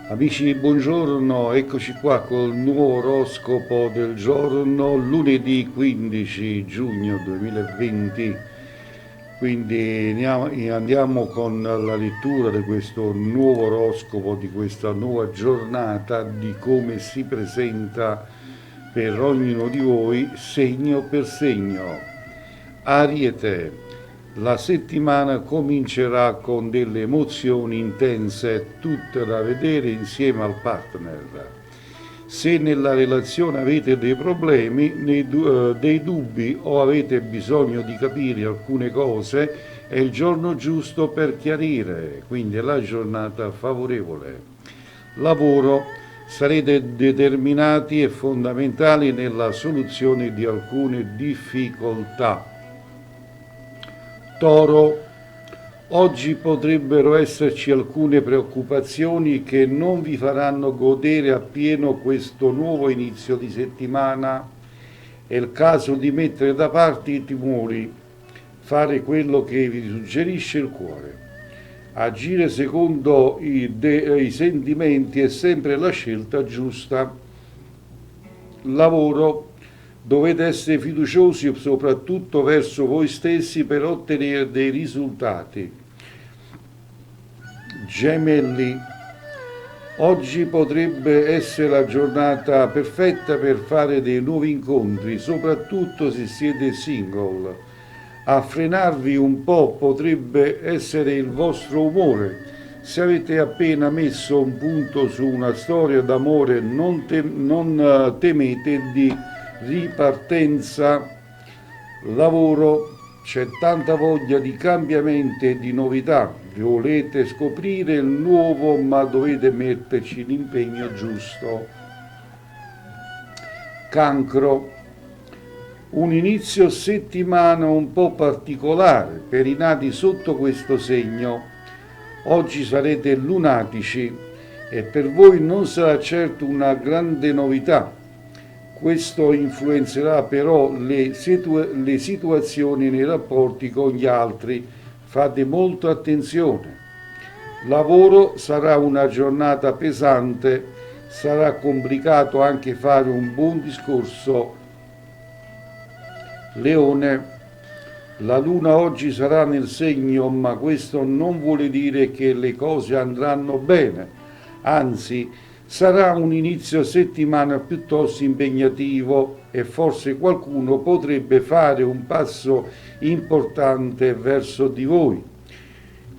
Amici, buongiorno, eccoci qua col nuovo oroscopo del giorno, lunedì 15 giugno 2020. Quindi andiamo con la lettura di questo nuovo oroscopo, di questa nuova giornata, di come si presenta per ognuno di voi, segno per segno. Ariete, la settimana comincerà con delle emozioni intense, tutte da vedere insieme al partner. Se nella relazione avete dei problemi, dei dubbi o avete bisogno di capire alcune cose, è il giorno giusto per chiarire, quindi è la giornata favorevole. Lavoro, sarete determinati e fondamentali nella soluzione di alcune difficoltà. Toro, oggi potrebbero esserci alcune preoccupazioni che non vi faranno godere appieno questo nuovo inizio di settimana. È il caso di mettere da parte i timori, fare quello che vi suggerisce il cuore. Agire secondo i sentimenti è sempre la scelta giusta. Lavoro, dovete essere fiduciosi soprattutto verso voi stessi per ottenere dei risultati. Gemelli, oggi potrebbe essere la giornata perfetta per fare dei nuovi incontri, soprattutto se siete single. A frenarvi un po' potrebbe essere il vostro umore. Se avete appena messo un punto su una storia d'amore, non temete di ripartenza. Lavoro, c'è tanta voglia di cambiamenti e di novità. Volete scoprire il nuovo, ma dovete metterci l'impegno giusto. Cancro, un inizio settimana un po' particolare per i nati sotto questo segno. Oggi sarete lunatici e per voi non sarà certo una grande novità. Questo influenzerà però le situazioni nei rapporti con gli altri. Fate molta attenzione. Lavoro, sarà una giornata pesante, sarà complicato anche fare un buon discorso. Leone, la luna oggi sarà nel segno, ma questo non vuole dire che le cose andranno bene. Anzi, sarà un inizio settimana piuttosto impegnativo e forse qualcuno potrebbe fare un passo importante verso di voi.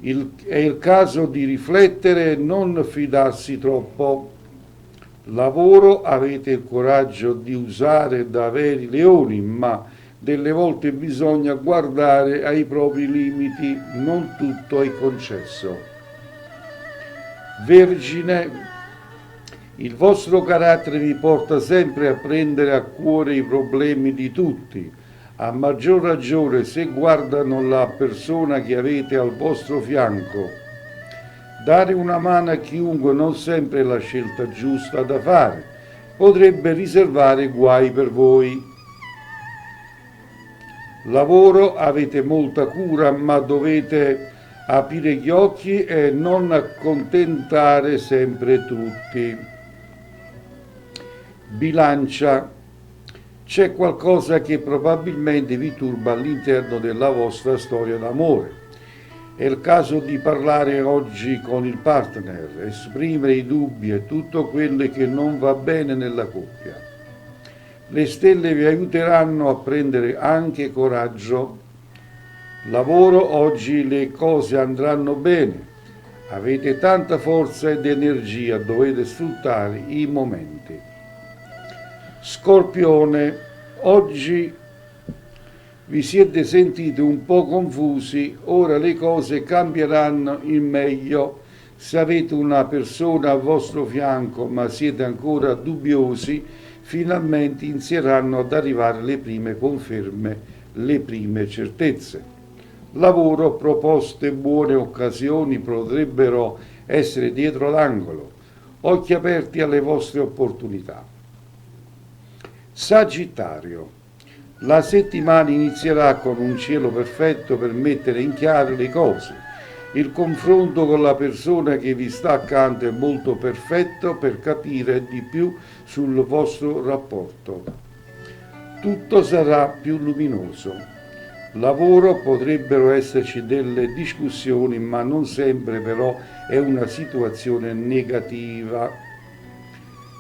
È il caso di riflettere e non fidarsi troppo. Lavoro, avete il coraggio di usare da veri leoni, ma delle volte bisogna guardare ai propri limiti, non tutto è concesso. Vergine, il vostro carattere vi porta sempre a prendere a cuore i problemi di tutti, a maggior ragione se guardano la persona che avete al vostro fianco. Dare una mano a chiunque non sempre è la scelta giusta da fare, potrebbe riservare guai per voi. Lavoro, avete molta cura, ma dovete aprire gli occhi e non accontentare sempre tutti. Bilancia, c'è qualcosa che probabilmente vi turba all'interno della vostra storia d'amore. È il caso di parlare oggi con il partner, esprimere i dubbi e tutto quello che non va bene nella coppia. Le stelle vi aiuteranno a prendere anche coraggio. Lavoro, oggi le cose andranno bene. Avete tanta forza ed energia, dovete sfruttare i momenti. Scorpione, oggi vi siete sentiti un po' confusi, ora le cose cambieranno in meglio. Se avete una persona al vostro fianco ma siete ancora dubbiosi, finalmente inizieranno ad arrivare le prime conferme, le prime certezze. Lavoro, proposte, buone occasioni potrebbero essere dietro l'angolo. Occhi aperti alle vostre opportunità. Sagittario, la settimana inizierà con un cielo perfetto per mettere in chiaro le cose. Il confronto con la persona che vi sta accanto è molto perfetto per capire di più sul vostro rapporto. Tutto sarà più luminoso. Lavoro potrebbero esserci delle discussioni, ma non sempre però è una situazione negativa.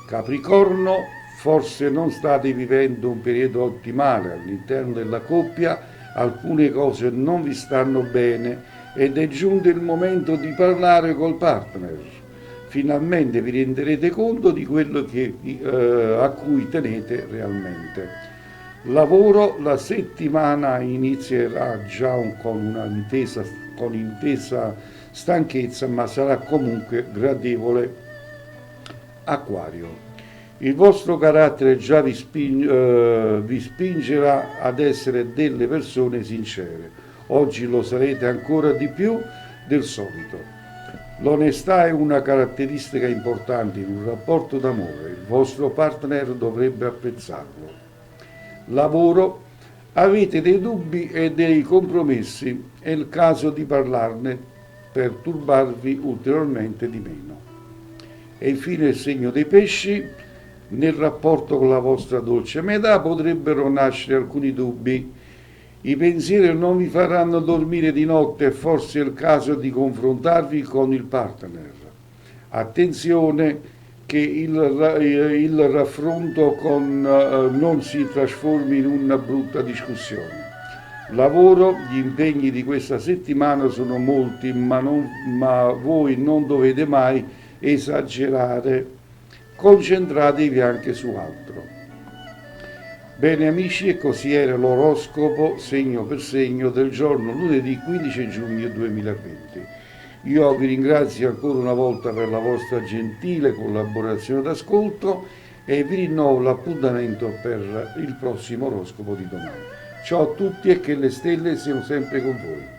Capricorno, forse non state vivendo un periodo ottimale all'interno della coppia, alcune cose non vi stanno bene ed è giunto il momento di parlare col partner. Finalmente vi renderete conto di quello a cui tenete realmente. Lavoro, la settimana inizierà già con intesa stanchezza, ma sarà comunque gradevole. Acquario. Il vostro carattere già vi spingerà ad essere delle persone sincere. Oggi lo sarete ancora di più del solito. L'onestà è una caratteristica importante in un rapporto d'amore. Il vostro partner dovrebbe apprezzarlo. Lavoro, avete dei dubbi e dei compromessi. È il caso di parlarne per turbarvi ulteriormente di meno. E infine il segno dei pesci, nel rapporto con la vostra dolce metà potrebbero nascere alcuni dubbi. I pensieri non vi faranno dormire di notte e forse è il caso di confrontarvi con il partner. Attenzione che il raffronto non si trasformi in una brutta discussione. Lavoro, gli impegni di questa settimana sono molti, ma voi non dovete mai esagerare, concentratevi anche su altro. Bene amici, e così era l'oroscopo segno per segno del giorno lunedì 15 giugno 2020. Io vi ringrazio ancora una volta per la vostra gentile collaborazione d'ascolto e vi rinnovo l'appuntamento per il prossimo oroscopo di domani. Ciao a tutti e che le stelle siano sempre con voi.